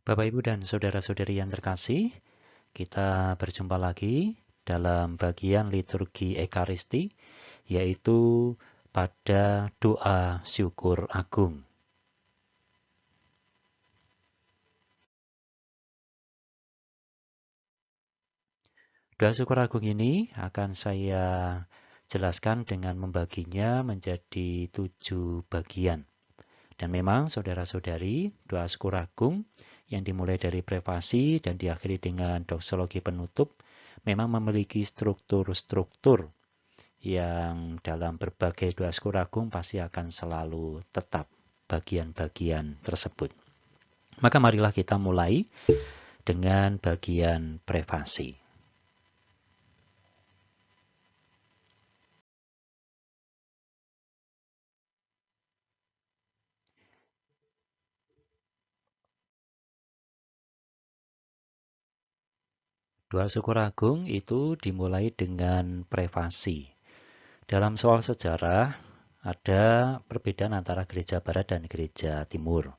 Bapak, Ibu, dan saudara-saudari yang terkasih, kita berjumpa lagi dalam bagian liturgi Ekaristi, yaitu pada doa syukur agung. Doa syukur agung ini akan saya jelaskan dengan membaginya menjadi 7 bagian. Dan memang saudara-saudari, doa syukur agung yang dimulai dari prefasi dan diakhiri dengan doksologi penutup memang memiliki struktur-struktur yang dalam berbagai doa syukur agung pasti akan selalu tetap bagian-bagian tersebut. Maka marilah kita mulai dengan bagian prefasi. Doa syukur agung itu dimulai dengan prefasi. Dalam soal sejarah, ada perbedaan antara gereja barat dan gereja timur.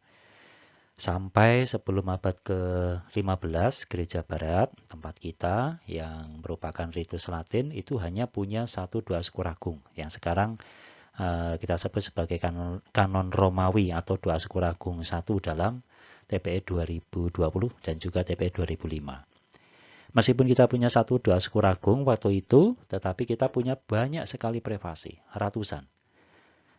Sampai sebelum abad ke-15, gereja barat, tempat kita, yang merupakan ritus Latin, itu hanya punya satu doa syukur agung, yang sekarang kita sebut sebagai kanon Romawi atau doa syukur agung 1 dalam TPE 2020 dan juga TPE 2005. Meskipun kita punya satu doa syukur agung waktu itu, tetapi kita punya banyak sekali prefasi, ratusan.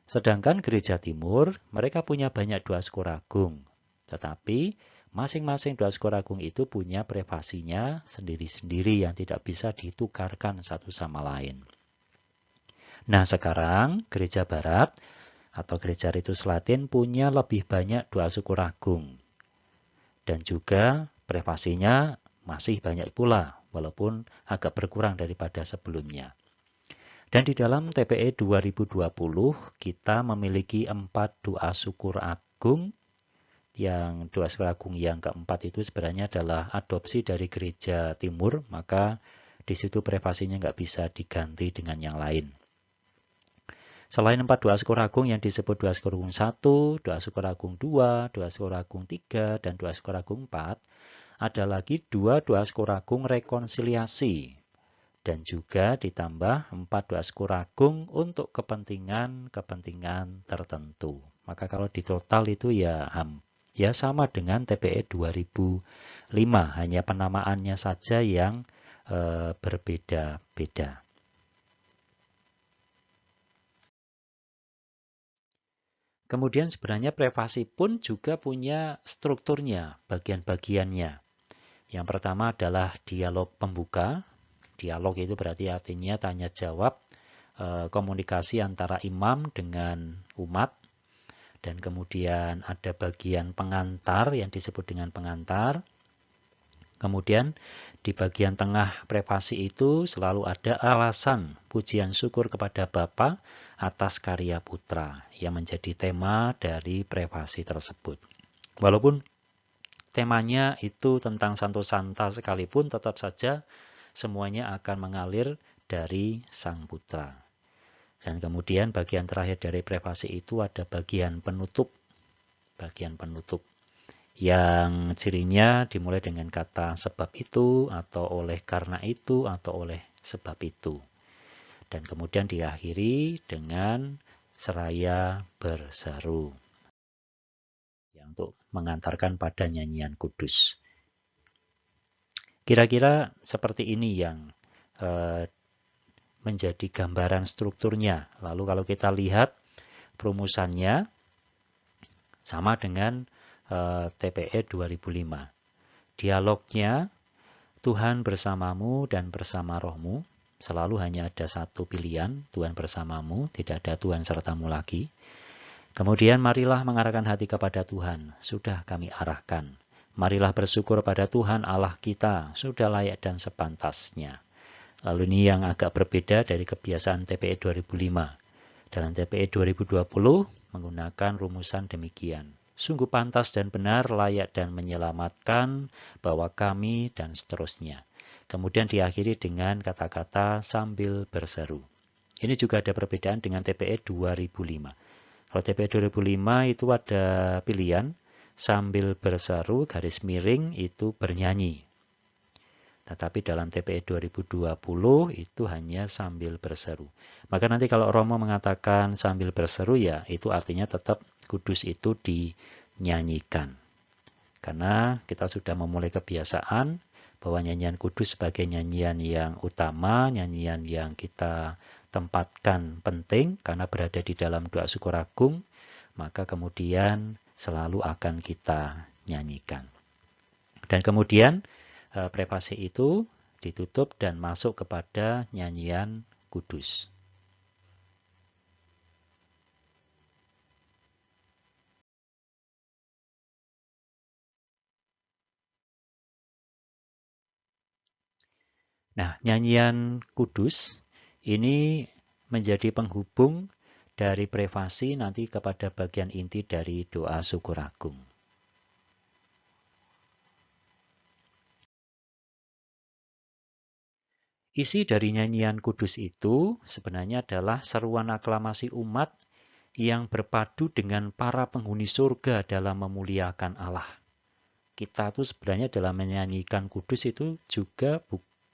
Sedangkan gereja timur, mereka punya banyak doa syukur agung. Tetapi masing-masing doa syukur agung itu punya prefasinya sendiri-sendiri yang tidak bisa ditukarkan satu sama lain. Nah, sekarang gereja barat atau gereja ritus Latin punya lebih banyak doa syukur agung. Dan juga prefasinya masih banyak pula, walaupun agak berkurang daripada sebelumnya. Dan di dalam TPE 2020, kita memiliki 4 doa syukur agung. Yang doa syukur agung yang keempat itu sebenarnya adalah adopsi dari gereja timur, maka di situ prefasinya nggak bisa diganti dengan yang lain. Selain 4 doa syukur agung yang disebut doa syukur agung 1, doa syukur agung 2, doa syukur agung 3, dan doa syukur agung 4, ada lagi 2 doa syukur agung rekonsiliasi. Dan juga ditambah 4 doa syukur agung untuk kepentingan-kepentingan tertentu. Maka kalau di total itu ya sama dengan TPE 2005, hanya penamaannya saja yang berbeda-beda. Kemudian sebenarnya prefasi pun juga punya strukturnya, bagian-bagiannya. Yang pertama adalah dialog pembuka. Dialog itu berarti artinya tanya jawab, komunikasi antara imam dengan umat. Dan kemudian ada bagian pengantar yang disebut dengan pengantar. Kemudian di bagian tengah prefasi itu selalu ada alasan pujian syukur kepada Bapa atas karya Putra yang menjadi tema dari prefasi tersebut. Walaupun temanya itu tentang Santo Santa sekalipun, tetap saja semuanya akan mengalir dari Sang Putra. Dan kemudian bagian terakhir dari prefasi itu ada bagian penutup. Bagian penutup yang cirinya dimulai dengan kata sebab itu, atau oleh karena itu, atau oleh sebab itu. Dan kemudian diakhiri dengan seraya berseru, yang untuk mengantarkan pada nyanyian kudus. Kira-kira seperti ini yang menjadi gambaran strukturnya. Lalu kalau kita lihat perumusannya sama dengan TPE 2005. Dialognya, Tuhan bersamamu dan bersama rohmu. Selalu hanya ada satu pilihan, Tuhan bersamamu, tidak ada Tuhan sertamu lagi. Kemudian marilah mengarahkan hati kepada Tuhan, sudah kami arahkan. Marilah bersyukur pada Tuhan Allah kita, sudah layak dan sepantasnya. Lalu ini yang agak berbeda dari kebiasaan TPE 2005. Dalam TPE 2020 menggunakan rumusan demikian. Sungguh pantas dan benar, layak dan menyelamatkan, bahwa kami, dan seterusnya. Kemudian diakhiri dengan kata-kata sambil berseru. Ini juga ada perbedaan dengan TPE 2005. Kalau TPE 2005 itu ada pilihan, sambil berseru garis miring itu bernyanyi. Tetapi dalam TPE 2020 itu hanya sambil berseru. Maka nanti kalau Romo mengatakan sambil berseru ya itu artinya tetap kudus itu dinyanyikan. Karena kita sudah memulai kebiasaan bahwa nyanyian kudus sebagai nyanyian yang utama, nyanyian yang kita tempatkan penting karena berada di dalam doa syukur agung, maka kemudian selalu akan kita nyanyikan. Dan kemudian prefasi itu ditutup dan masuk kepada nyanyian kudus. Nah, nyanyian kudus ini menjadi penghubung dari prefasi nanti kepada bagian inti dari doa syukur agung. Isi dari nyanyian kudus itu sebenarnya adalah seruan aklamasi umat yang berpadu dengan para penghuni surga dalam memuliakan Allah. Kita tuh sebenarnya dalam menyanyikan kudus itu juga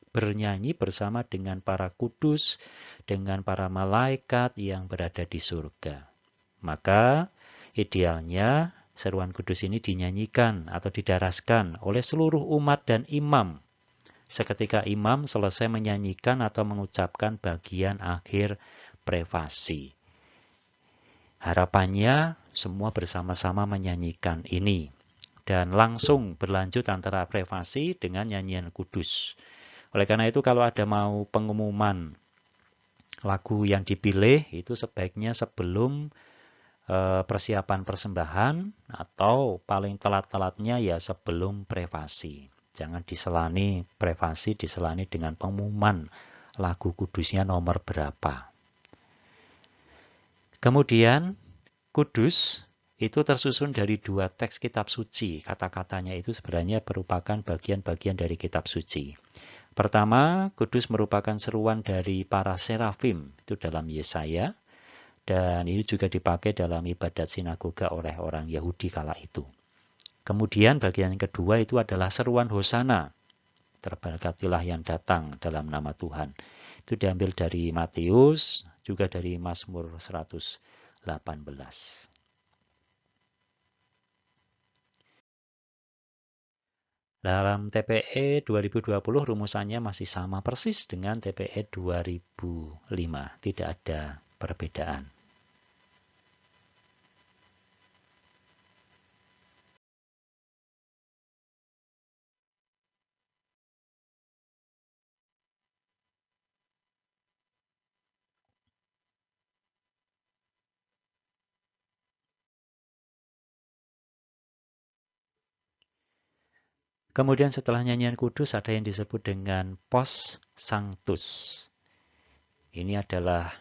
bernyanyi bersama dengan para kudus, dengan para malaikat yang berada di surga. Maka idealnya seruan kudus ini dinyanyikan atau didaraskan oleh seluruh umat dan imam. Seketika imam selesai menyanyikan atau mengucapkan bagian akhir prefasi. Harapannya semua bersama-sama menyanyikan ini. Dan langsung berlanjut antara prefasi dengan nyanyian kudus. Oleh karena itu kalau ada mau pengumuman lagu yang dipilih itu sebaiknya sebelum persiapan persembahan atau paling telat-telatnya ya sebelum prefasi. Jangan diselani prefasi, diselani dengan pengumuman lagu kudusnya nomor berapa. Kemudian kudus itu tersusun dari 2 teks kitab suci. Kata-katanya itu sebenarnya merupakan bagian-bagian dari kitab suci. Pertama, kudus merupakan seruan dari para serafim, itu dalam Yesaya. Dan ini juga dipakai dalam ibadat sinagoga oleh orang Yahudi kala itu. Kemudian bagian kedua itu adalah seruan Hosana. Terberkatilah yang datang dalam nama Tuhan. Itu diambil dari Matius, juga dari Mazmur 118. Dalam TPE 2020 rumusannya masih sama persis dengan TPE 2005. Tidak ada perbedaan. Kemudian setelah nyanyian kudus ada yang disebut dengan pos sanctus. Ini adalah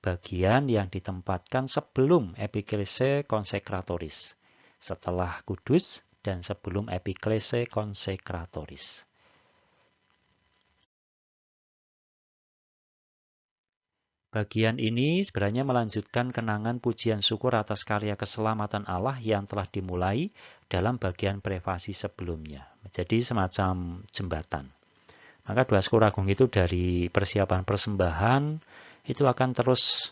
bagian yang ditempatkan sebelum epiklese konsekratoris. Setelah kudus dan sebelum epiklese konsekratoris. Bagian ini sebenarnya melanjutkan kenangan pujian syukur atas karya keselamatan Allah yang telah dimulai dalam bagian prefasi sebelumnya. Jadi semacam jembatan. Maka doa syukur agung itu dari persiapan persembahan itu akan terus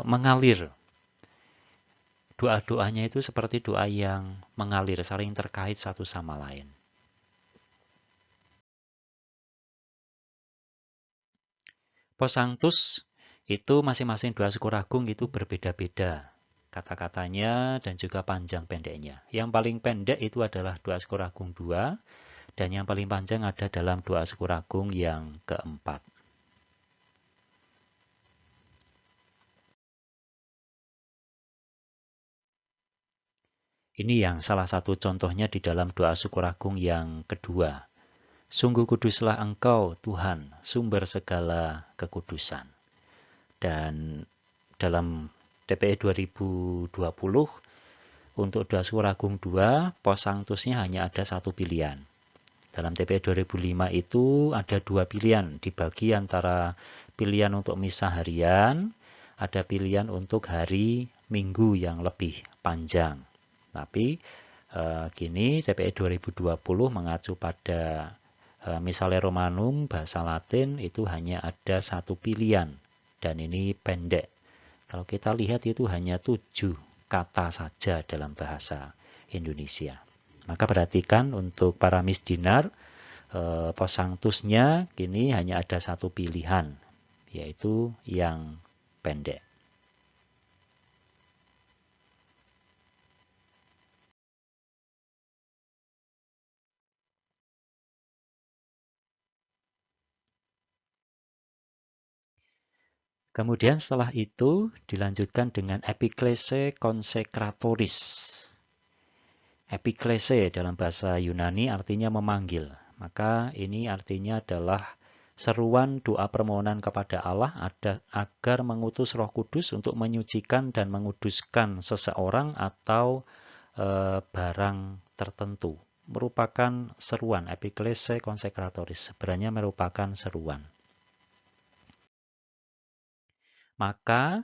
mengalir. Doa-doanya itu seperti doa yang mengalir, saling terkait satu sama lain. Pos sanctus itu masing-masing doa syukur agung itu berbeda-beda kata-katanya dan juga panjang pendeknya. Yang paling pendek itu adalah doa syukur agung 2 dan yang paling panjang ada dalam doa syukur agung yang keempat. Ini yang salah satu contohnya di dalam doa syukur agung yang kedua. Sungguh kuduslah Engkau, Tuhan, sumber segala kekudusan. Dan dalam TPE 2020, untuk doa syukur agung 2, pos sanctusnya hanya ada satu pilihan. Dalam TPE 2005 itu ada 2 pilihan, dibagi antara pilihan untuk misa harian, ada pilihan untuk hari Minggu yang lebih panjang. Tapi kini TPE 2020 mengacu pada misalnya Romanum, bahasa Latin itu hanya ada satu pilihan, dan ini pendek. Kalau kita lihat itu hanya 7 kata saja dalam bahasa Indonesia. Maka perhatikan untuk para misdinar, posangtusnya kini hanya ada satu pilihan, yaitu yang pendek. Kemudian setelah itu dilanjutkan dengan epiklese konsekratoris. Epiklese dalam bahasa Yunani artinya memanggil. Maka ini artinya adalah seruan doa permohonan kepada Allah agar mengutus Roh Kudus untuk menyucikan dan menguduskan seseorang atau barang tertentu. Merupakan seruan, epiklese konsekratoris. Sebenarnya merupakan seruan. Maka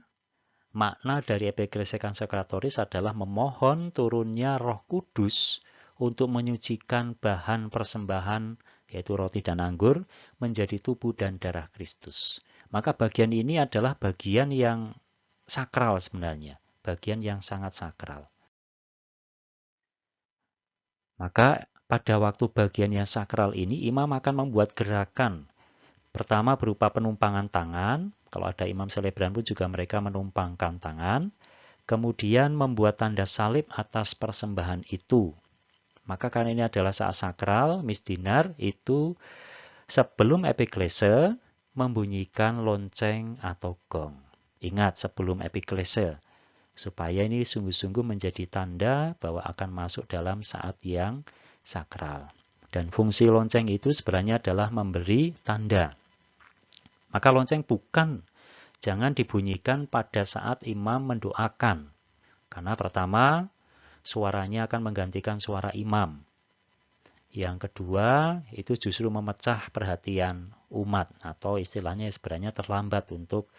makna dari epiklese konsekratoris adalah memohon turunnya Roh Kudus untuk menyucikan bahan persembahan, yaitu roti dan anggur, menjadi tubuh dan darah Kristus. Maka bagian ini adalah bagian yang sakral sebenarnya, bagian yang sangat sakral. Maka pada waktu bagian yang sakral ini, imam akan membuat gerakan. Pertama berupa penumpangan tangan. Kalau ada imam selebran pun juga mereka menumpangkan tangan. Kemudian membuat tanda salib atas persembahan itu. Maka karena ini adalah saat sakral, misdinar itu sebelum epiklese membunyikan lonceng atau gong. Ingat, sebelum epiklese. Supaya ini sungguh-sungguh menjadi tanda bahwa akan masuk dalam saat yang sakral. Dan fungsi lonceng itu sebenarnya adalah memberi tanda. Maka lonceng jangan dibunyikan pada saat imam mendoakan. Karena pertama, suaranya akan menggantikan suara imam. Yang kedua, itu justru memecah perhatian umat. Atau istilahnya sebenarnya terlambat untuk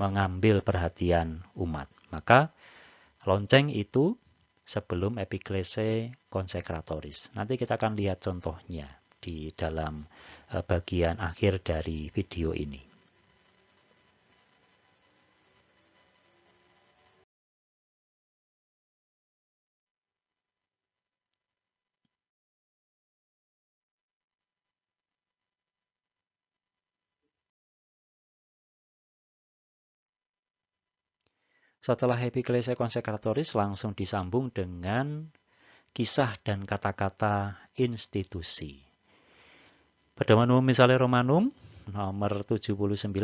mengambil perhatian umat. Maka lonceng itu sebelum epiklese konsekratoris. Nanti kita akan lihat contohnya di dalam bagian akhir dari video ini. Setelah epiklese konsekratoris langsung disambung dengan kisah dan kata-kata institusi. Pedoman umum misalnya Romanum nomor 79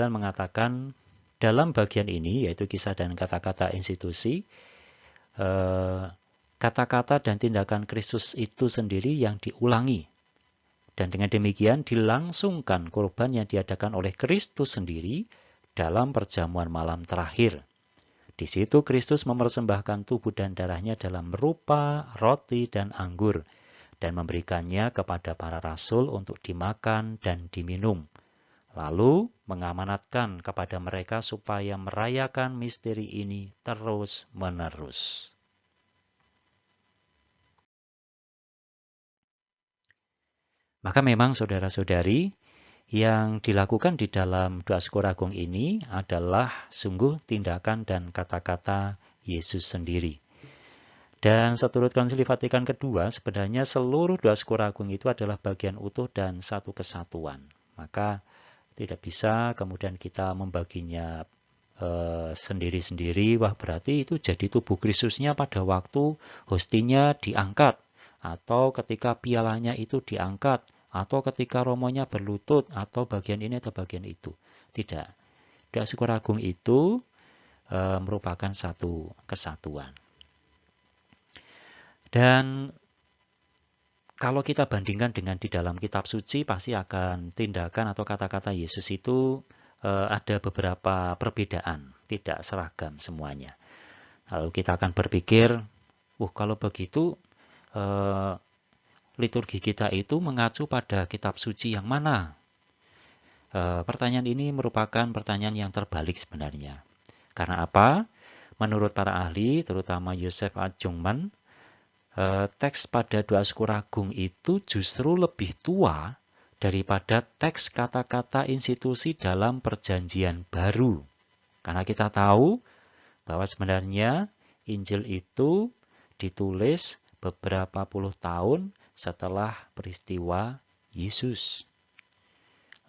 mengatakan dalam bagian ini, yaitu kisah dan kata-kata institusi, kata-kata dan tindakan Kristus itu sendiri yang diulangi. Dan dengan demikian dilangsungkan korban yang diadakan oleh Kristus sendiri dalam perjamuan malam terakhir. Di situ Kristus mempersembahkan tubuh dan darahnya dalam rupa roti dan anggur dan memberikannya kepada para rasul untuk dimakan dan diminum. Lalu mengamanatkan kepada mereka supaya merayakan misteri ini terus-menerus. Maka memang saudara-saudari, yang dilakukan di dalam doa syukur agung ini adalah sungguh tindakan dan kata-kata Yesus sendiri. Dan seturut Konsili Vatikan kedua, sebenarnya seluruh doa syukur agung itu adalah bagian utuh dan satu kesatuan. Maka tidak bisa kemudian kita membaginya sendiri-sendiri, wah berarti itu jadi tubuh Kristusnya pada waktu hostinya diangkat, atau ketika pialanya itu diangkat, atau ketika romonya berlutut, atau bagian ini atau bagian itu. Tidak. Doa syukur agung itu merupakan satu kesatuan. Dan kalau kita bandingkan dengan di dalam kitab suci, pasti akan tindakan atau kata-kata Yesus itu ada beberapa perbedaan, tidak seragam semuanya. Lalu kita akan berpikir, kalau begitu liturgi kita itu mengacu pada kitab suci yang mana? Pertanyaan ini merupakan pertanyaan yang terbalik sebenarnya. Karena apa? Menurut para ahli, terutama Yosef Adjungman, teks pada doa syukur agung itu justru lebih tua daripada teks kata-kata institusi dalam perjanjian baru. Karena kita tahu bahwa sebenarnya Injil itu ditulis beberapa puluh tahun setelah peristiwa Yesus.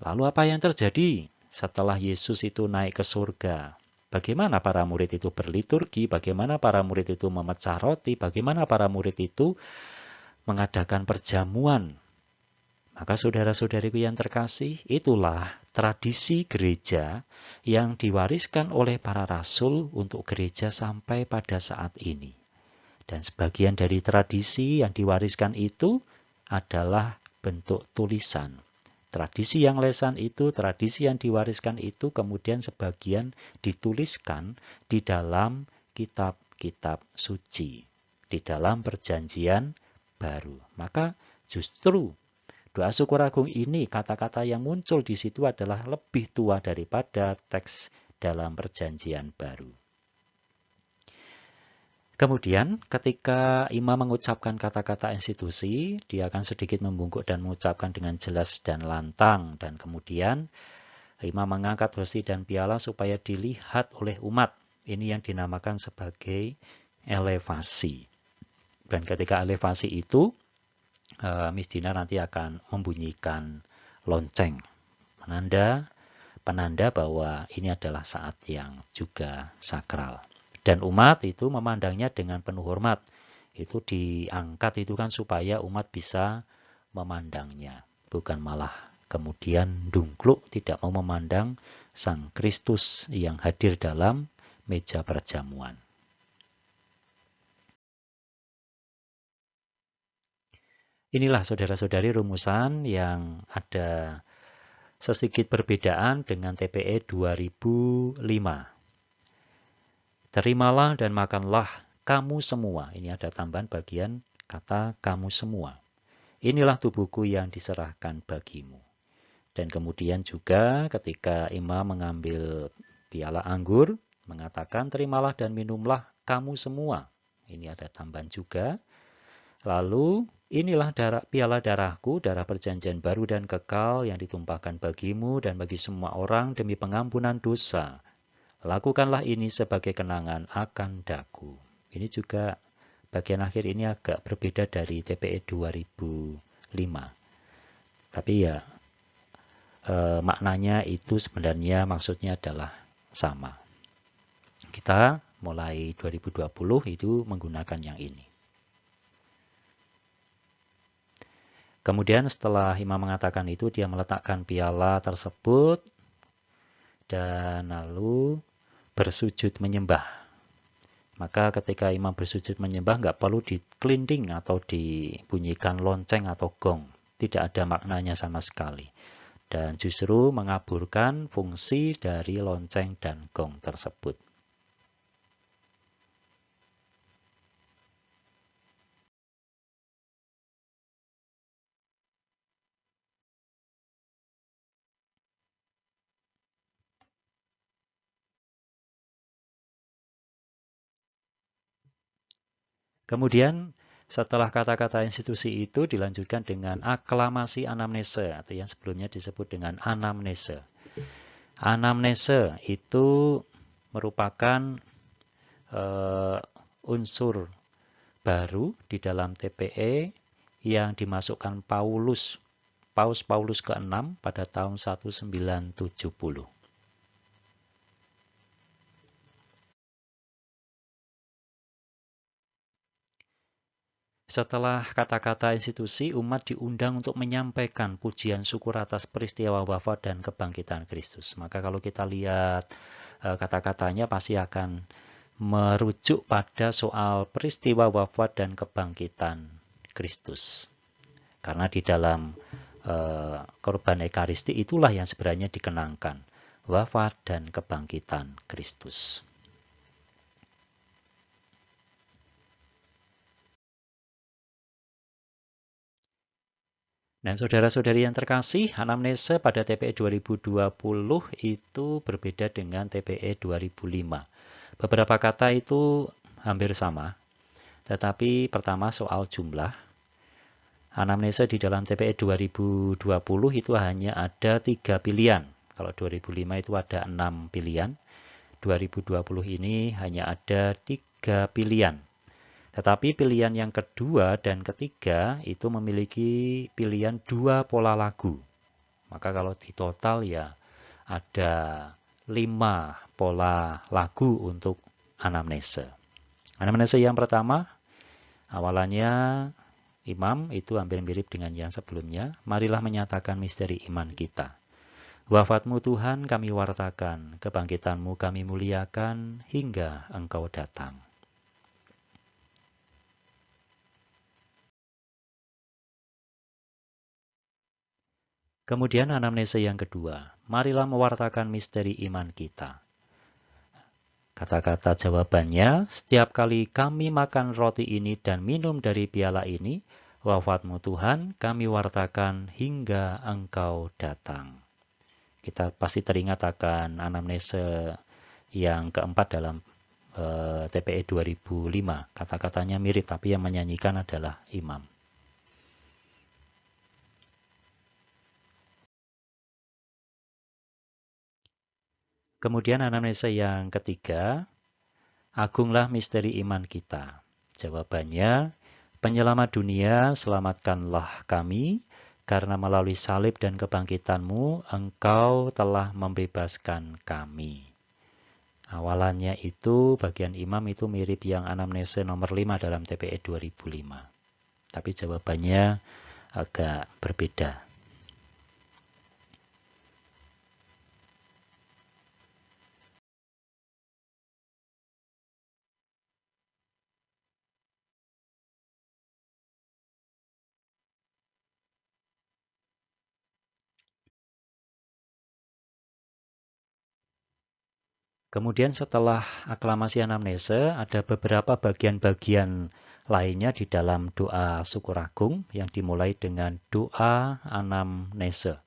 Lalu apa yang terjadi setelah Yesus itu naik ke surga? Bagaimana para murid itu berliturgi, bagaimana para murid itu memecah roti, bagaimana para murid itu mengadakan perjamuan. Maka saudara-saudariku yang terkasih, itulah tradisi gereja yang diwariskan oleh para rasul untuk gereja sampai pada saat ini. Dan sebagian dari tradisi yang diwariskan itu adalah bentuk tulisan. Tradisi yang lesan itu, tradisi yang diwariskan itu kemudian sebagian dituliskan di dalam kitab-kitab suci, di dalam perjanjian baru. Maka justru doa syukur agung ini, kata-kata yang muncul di situ adalah lebih tua daripada teks dalam perjanjian baru. Kemudian ketika imam mengucapkan kata-kata institusi, dia akan sedikit membungkuk dan mengucapkan dengan jelas dan lantang. Dan kemudian imam mengangkat hosti dan piala supaya dilihat oleh umat. Ini yang dinamakan sebagai elevasi. Dan ketika elevasi itu, Miss Dina nanti akan membunyikan lonceng. Penanda bahwa ini adalah saat yang juga sakral. Dan umat itu memandangnya dengan penuh hormat. Itu diangkat itu kan supaya umat bisa memandangnya. Bukan malah kemudian dungkluk tidak mau memandang Sang Kristus yang hadir dalam meja perjamuan. Inilah saudara-saudari rumusan yang ada sedikit perbedaan dengan TPE 2005. Terimalah dan makanlah kamu semua. Ini ada tambahan bagian kata kamu semua. Inilah tubuhku yang diserahkan bagimu. Dan kemudian juga ketika imam mengambil piala anggur, mengatakan terimalah dan minumlah kamu semua. Ini ada tambahan juga. Lalu inilah piala darahku, darah perjanjian baru dan kekal yang ditumpahkan bagimu dan bagi semua orang demi pengampunan dosa. Lakukanlah ini sebagai kenangan akan daku. Ini juga bagian akhir ini agak berbeda dari TPE 2005. Tapi ya maknanya itu sebenarnya maksudnya adalah sama. Kita mulai 2020 itu menggunakan yang ini. Kemudian setelah imam mengatakan itu, dia meletakkan piala tersebut dan lalu bersujud menyembah. Maka ketika imam bersujud menyembah nggak perlu dikelinding atau dibunyikan lonceng atau gong. Tidak ada maknanya sama sekali. Dan justru mengaburkan fungsi dari lonceng dan gong tersebut. Kemudian setelah kata-kata institusi itu dilanjutkan dengan aklamasi anamnese atau yang sebelumnya disebut dengan anamnese. Anamnese itu merupakan unsur baru di dalam TPE yang dimasukkan Paus Paulus ke-6 pada tahun 1970. Setelah kata-kata institusi, umat diundang untuk menyampaikan pujian syukur atas peristiwa wafat dan kebangkitan Kristus. Maka kalau kita lihat kata-katanya pasti akan merujuk pada soal peristiwa wafat dan kebangkitan Kristus. Karena di dalam korban Ekaristi itulah yang sebenarnya dikenangkan, wafat dan kebangkitan Kristus. Dan saudara-saudari yang terkasih, anamnese pada TPE 2020 itu berbeda dengan TPE 2005. Beberapa kata itu hampir sama, tetapi pertama soal jumlah. Anamnesa di dalam TPE 2020 itu hanya ada 3 pilihan. Kalau 2005 itu ada 6 pilihan. 2020 ini hanya ada 3 pilihan. Tetapi pilihan yang kedua dan ketiga itu memiliki pilihan 2 pola lagu. Maka kalau di total ya ada 5 pola lagu untuk anamnesa. Anamnesa yang pertama, awalannya imam itu hampir mirip dengan yang sebelumnya. Marilah menyatakan misteri iman kita. Wafatmu Tuhan kami wartakan, kebangkitanmu kami muliakan hingga Engkau datang. Kemudian anamnesa yang kedua, marilah mewartakan misteri iman kita. Kata-kata jawabannya, setiap kali kami makan roti ini dan minum dari piala ini, wafatmu Tuhan kami wartakan hingga Engkau datang. Kita pasti teringat akan anamnesa yang keempat dalam TPE 2005. Kata-katanya mirip, tapi yang menyanyikan adalah imam. Kemudian anamnesa yang ketiga, agunglah misteri iman kita. Jawabannya, penyelamat dunia, selamatkanlah kami, karena melalui salib dan kebangkitanmu, Engkau telah membebaskan kami. Awalannya itu, bagian imam itu mirip yang anamnesa nomor 5 dalam TPE 2005. Tapi jawabannya agak berbeda. Kemudian setelah aklamasi anamnesa, ada beberapa bagian-bagian lainnya di dalam doa syukur agung yang dimulai dengan doa anamnesa.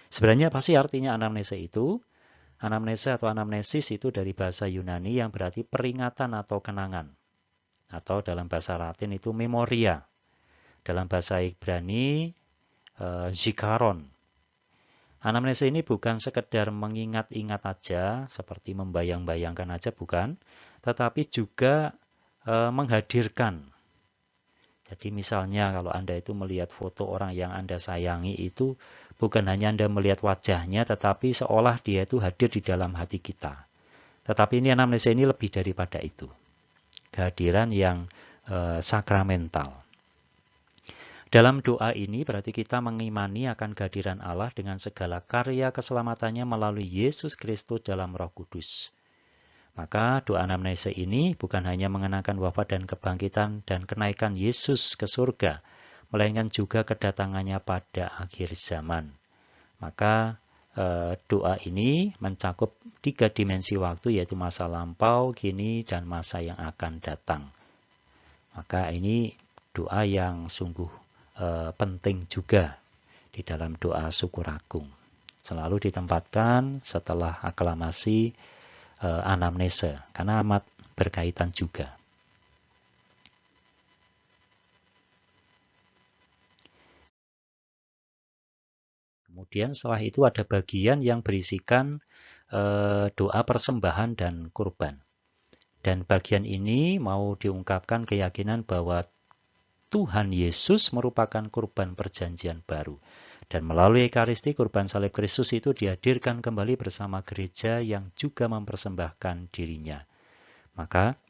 Sebenarnya apa sih artinya anamnesa itu? Anamnesa atau anamnesis itu dari bahasa Yunani yang berarti peringatan atau kenangan. Atau dalam bahasa Latin itu memoria. Dalam bahasa Ibrani, zikaron. Anamnesa ini bukan sekedar mengingat-ingat aja, seperti membayang-bayangkan aja, bukan. Tetapi juga menghadirkan. Jadi misalnya kalau Anda itu melihat foto orang yang Anda sayangi itu, bukan hanya Anda melihat wajahnya, tetapi seolah dia itu hadir di dalam hati kita. Tetapi ini anamnesa ini lebih daripada itu. Kehadiran yang sakramental. Dalam doa ini berarti kita mengimani akan kehadiran Allah dengan segala karya keselamatannya melalui Yesus Kristus dalam Roh Kudus. Maka doa anamnesa ini bukan hanya mengenangkan wafat dan kebangkitan dan kenaikan Yesus ke surga, melainkan juga kedatangannya pada akhir zaman. Maka doa ini mencakup 3 dimensi waktu, yaitu masa lampau, kini, dan masa yang akan datang. Maka ini doa yang sungguh penting juga di dalam doa syukur agung. Selalu ditempatkan setelah aklamasi anamnesa, karena amat berkaitan juga. Kemudian setelah itu ada bagian yang berisikan doa persembahan dan kurban. Dan bagian ini mau diungkapkan keyakinan bahwa Tuhan Yesus merupakan kurban perjanjian baru. Dan melalui Ekaristi, kurban salib Kristus itu dihadirkan kembali bersama gereja yang juga mempersembahkan dirinya. Maka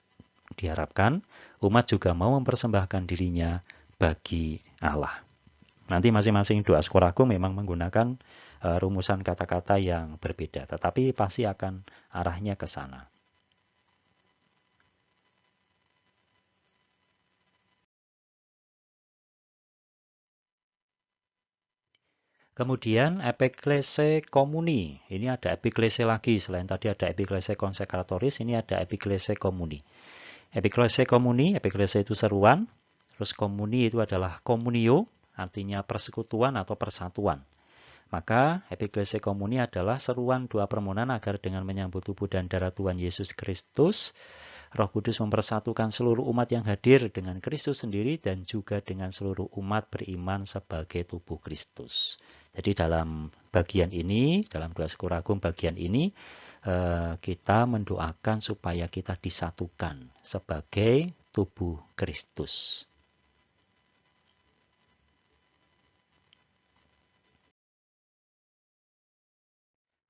diharapkan umat juga mau mempersembahkan dirinya bagi Allah. Nanti masing-masing doa syukur agung memang menggunakan rumusan kata-kata yang berbeda, tetapi pasti akan arahnya ke sana. Kemudian epiklese komuni. Ini ada epiklese lagi. Selain tadi ada epiklese konsekratoris, ini ada epiklese komuni. Epiklese komuni, epiklese itu seruan. Terus komuni itu adalah komunio, artinya persekutuan atau persatuan. Maka epiklesi komuni adalah seruan doa permohonan agar dengan menyambut tubuh dan darah Tuhan Yesus Kristus, Roh Kudus mempersatukan seluruh umat yang hadir dengan Kristus sendiri dan juga dengan seluruh umat beriman sebagai tubuh Kristus. Jadi dalam bagian ini, dalam doa syukur agung bagian ini, kita mendoakan supaya kita disatukan sebagai tubuh Kristus.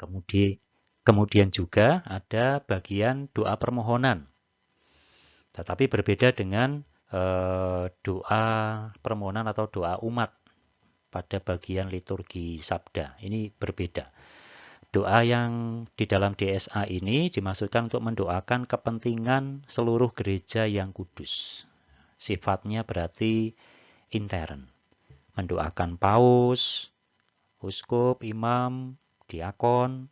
Kemudian juga ada bagian doa permohonan. Tetapi berbeda dengan doa permohonan atau doa umat pada bagian liturgi sabda. Ini berbeda. Doa yang di dalam DSA ini dimaksudkan untuk mendoakan kepentingan seluruh gereja yang kudus. Sifatnya berarti intern. Mendoakan paus, uskup, imam, diakon,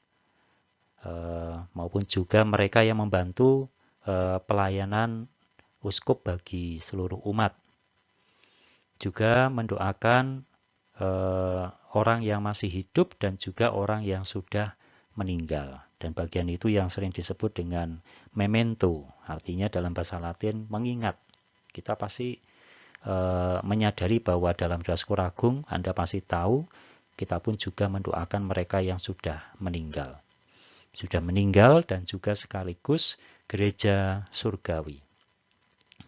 maupun juga mereka yang membantu pelayanan uskup bagi seluruh umat. Juga mendoakan orang yang masih hidup dan juga orang yang sudah meninggal. Dan bagian itu yang sering disebut dengan memento, artinya dalam bahasa Latin mengingat. Kita pasti menyadari bahwa dalam doa syukur agung, Anda pasti tahu, kita pun juga mendoakan mereka yang sudah meninggal. Sudah meninggal dan juga sekaligus gereja surgawi.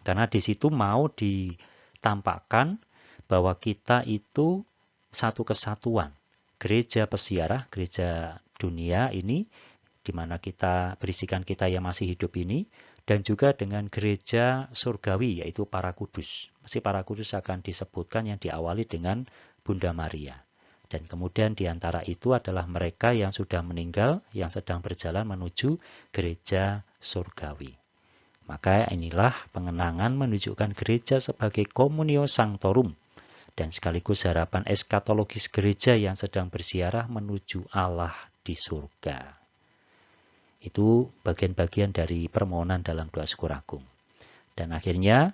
Karena di situ mau ditampakkan bahwa kita itu satu kesatuan. Gereja pesiarah, gereja dunia ini, di mana kita berisikan kita yang masih hidup ini, dan juga dengan gereja surgawi, yaitu para kudus. Mesti para kudus akan disebutkan yang diawali dengan Bunda Maria. Dan kemudian di antara itu adalah mereka yang sudah meninggal, yang sedang berjalan menuju gereja surgawi. Maka inilah pengenangan menunjukkan gereja sebagai communio sanctorum, dan sekaligus harapan eskatologis gereja yang sedang bersiarah menuju Allah di surga. Itu bagian-bagian dari permohonan dalam doa syukur agung. Dan akhirnya,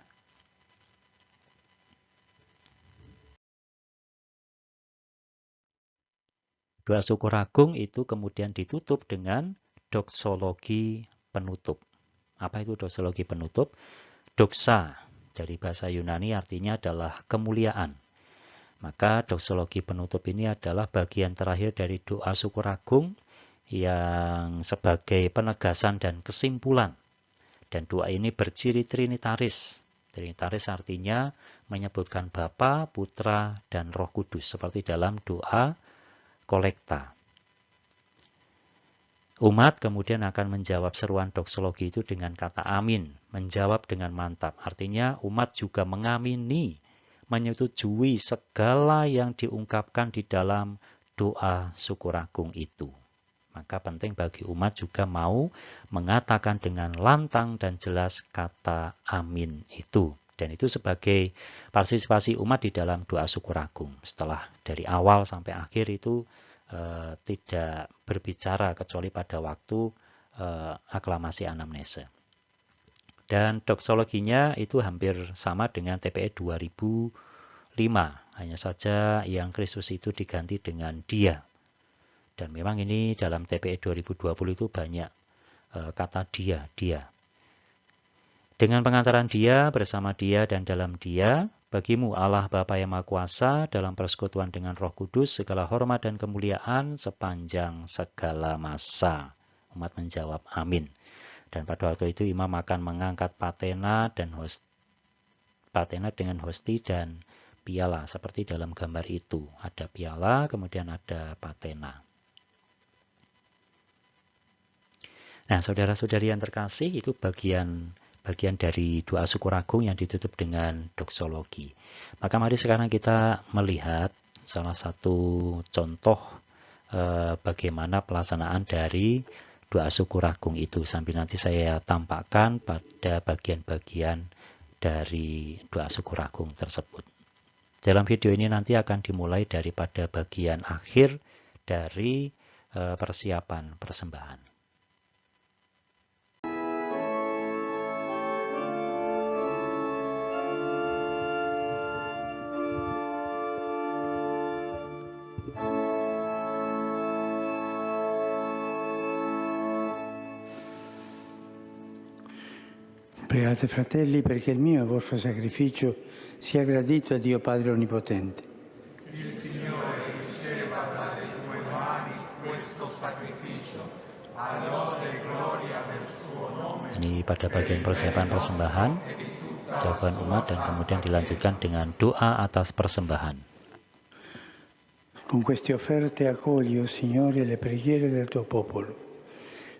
doa syukur agung itu kemudian ditutup dengan doksologi penutup. Apa itu doksologi penutup? Doksa dari bahasa Yunani artinya adalah kemuliaan. Maka doksologi penutup ini adalah bagian terakhir dari doa syukur agung yang sebagai penegasan dan kesimpulan. Dan doa ini berciri trinitaris. Trinitaris artinya menyebutkan Bapa, Putra, dan Roh Kudus seperti dalam doa kolekta. Umat kemudian akan menjawab seruan doksologi itu dengan kata amin, menjawab dengan mantap. Artinya umat juga mengamini, menyetujui segala yang diungkapkan di dalam doa syukur agung itu. Maka penting bagi umat juga mau mengatakan dengan lantang dan jelas kata amin itu. Dan itu sebagai partisipasi umat di dalam doa syukur agung. Setelah dari awal sampai akhir itu tidak berbicara kecuali pada waktu aklamasi anamnese. Dan doksologinya itu hampir sama dengan TPE 2005. Hanya saja yang Kristus itu diganti dengan dia. Dan memang ini dalam TPE 2020 itu banyak kata dia. Dengan pengantaran dia, bersama dia, dan dalam dia, bagimu Allah Bapa yang Maha Kuasa, dalam persekutuan dengan Roh Kudus, segala hormat dan kemuliaan sepanjang segala masa. Umat menjawab amin. Dan pada waktu itu imam akan mengangkat patena dengan hosti dan piala. Seperti dalam gambar itu. Ada piala, kemudian ada patena. Nah, saudara-saudari yang terkasih, itu bagian dari doa syukur agung yang ditutup dengan doksologi. Maka mari sekarang kita melihat salah satu contoh bagaimana pelaksanaan dari doa syukur agung itu. Sambil nanti saya tampakkan pada bagian-bagian dari doa syukur agung tersebut. Dalam video ini nanti akan dimulai daripada bagian akhir dari persiapan persembahan. Pregate, fratelli, perché il mio e il vostro sacrificio sia gradito a Dio Padre Onnipotente. Il Signore riceva dalle tue mani questo sacrificio, a lode e gloria del suo nome. Ini pada bagian persiapan persembahan, jawaban umat, dan kemudian dilanjutkan dengan doa atas persembahan. Con queste offerte accogli, o Signore, le preghiere del tuo popolo,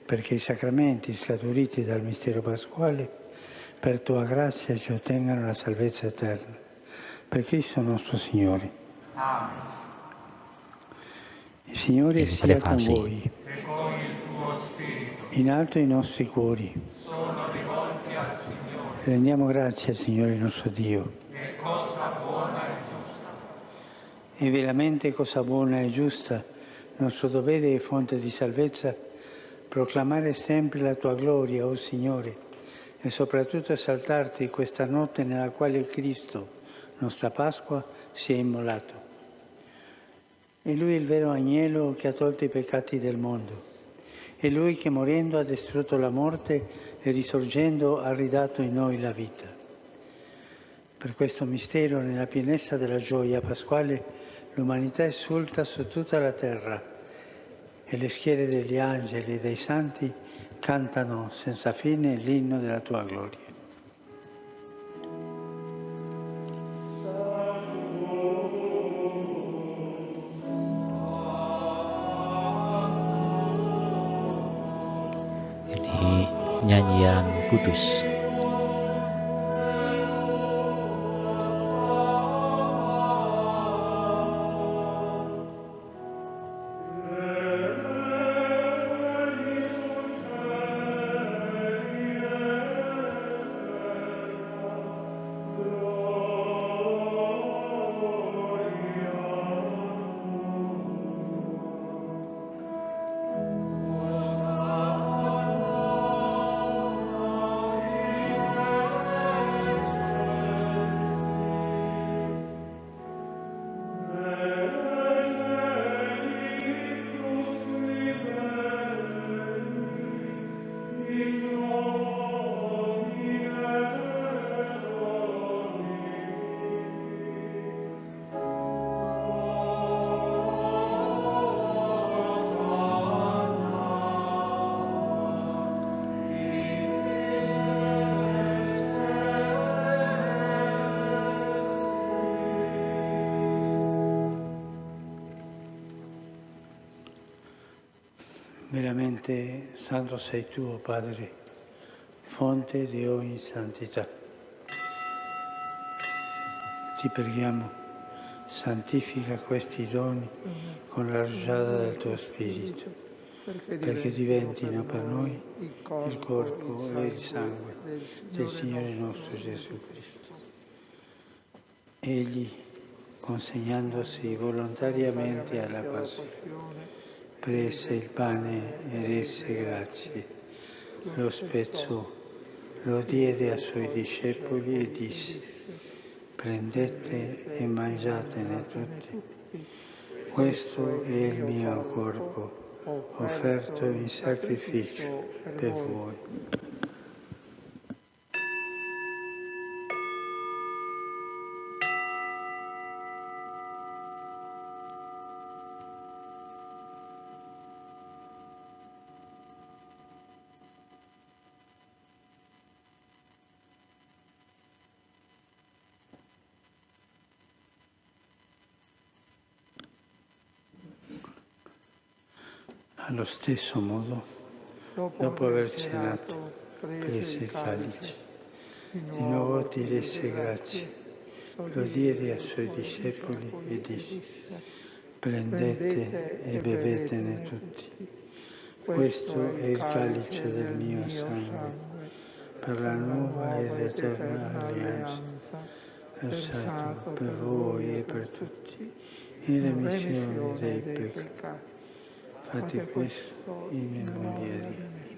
perché i sacramenti scaturiti dal mistero pasquale, per tua grazia ci ottengano la salvezza eterna. Per Cristo nostro Signore. Amen. Il Signore sia con voi. E con il tuo spirito. In alto i nostri cuori. Sono rivolti al Signore. Rendiamo grazie al Signore nostro Dio. È cosa buona e giusta. È veramente cosa buona e giusta, nostro dovere e fonte di salvezza, proclamare sempre la tua gloria, o Signore, e soprattutto esaltarti questa notte nella quale Cristo, nostra Pasqua, si è immolato. È Lui il vero agnello che ha tolto i peccati del mondo. È Lui che morendo ha distrutto la morte e risorgendo ha ridato in noi la vita. Per questo mistero, nella pienezza della gioia pasquale, l'umanità esulta su tutta la terra e le schiere degli angeli e dei santi cantano senza fine l'inno della tua gloria. Ini nyanyian kudus. Veramente santo sei tu, o Padre, fonte di ogni santità. Ti preghiamo, santifica questi doni con la rugiada del tuo Spirito, perché diventino per noi il corpo e il sangue del Signore nostro Gesù Cristo. Egli, consegnandosi volontariamente alla passione, prese il pane e rese grazie, lo spezzò, lo diede ai suoi discepoli e disse: prendete e mangiatene tutti. Questo è il mio corpo, offerto in sacrificio per voi. Allo stesso modo, dopo aver cenato, prese il calice, di nuovo ti rese grazie, lo diede ai suoi discepoli e disse: prendete e bevetene tutti. Questo è il calice del mio sangue, per la nuova ed eterna alleanza, versato per voi e per tutti, in remissione dei peccati. Fate questo in memoria di me.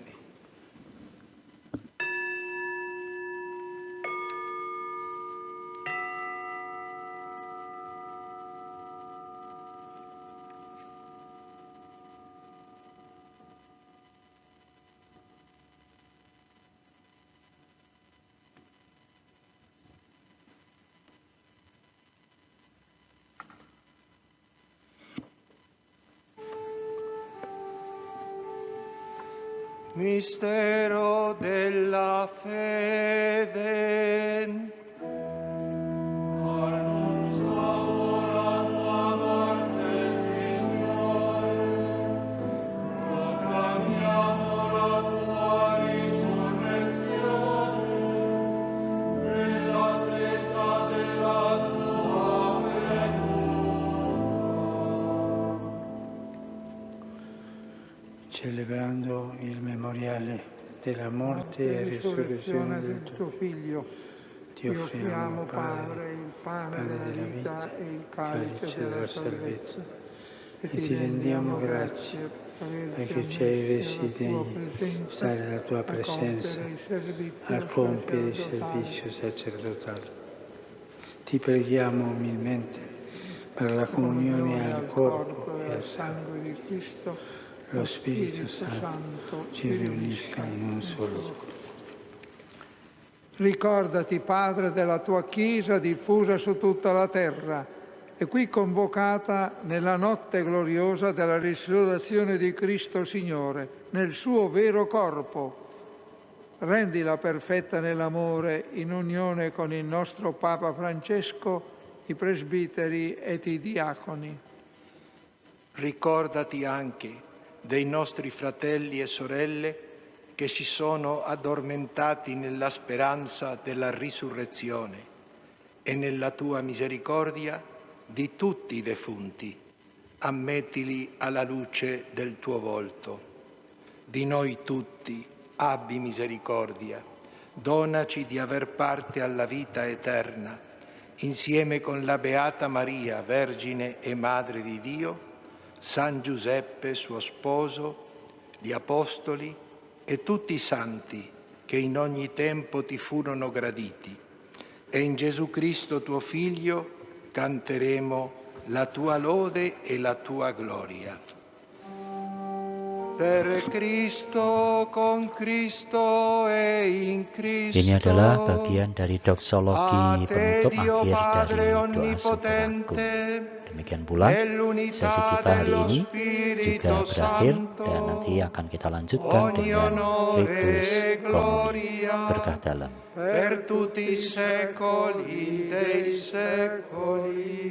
Mistero della fede. Celebrando il memoriale della morte e risurrezione del tuo Figlio, ti offriamo, Padre, il pane della vita e il calice della salvezza. e ti rendiamo grazie perché ci hai resi degni di stare alla tua presenza a compiere il servizio sacerdotale. Ti preghiamo umilmente per la comunione al corpo e al sangue di Cristo, lo Spirito Santo ci riunisca in un solo corpo. Ricordati, Padre, della tua Chiesa diffusa su tutta la terra e qui convocata nella notte gloriosa della risurrezione di Cristo Signore, nel suo vero corpo. Rendila perfetta nell'amore, in unione con il nostro Papa Francesco, i presbiteri ed i diaconi. Ricordati anche dei nostri fratelli e sorelle che si sono addormentati nella speranza della risurrezione e nella tua misericordia di tutti i defunti. Ammettili alla luce del tuo volto. Di noi tutti abbi misericordia. Donaci di aver parte alla vita eterna, insieme con la Beata Maria, Vergine e Madre di Dio, San Giuseppe, suo sposo, gli Apostoli e tutti i santi che in ogni tempo ti furono graditi. E in Gesù Cristo, tuo Figlio, canteremo la tua lode e la tua gloria. Per Cristo, con Cristo e in Cristo. Ini adalah bagian dari doksologi penutup akhir dari doa Syukur Agung. Demikian pula sesi kita hari ini juga berakhir dan nanti akan kita lanjutkan dengan Ritus Komuni. Berkah dalam. Per tutti i secoli dei secoli.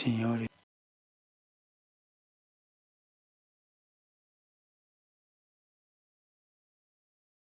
Signore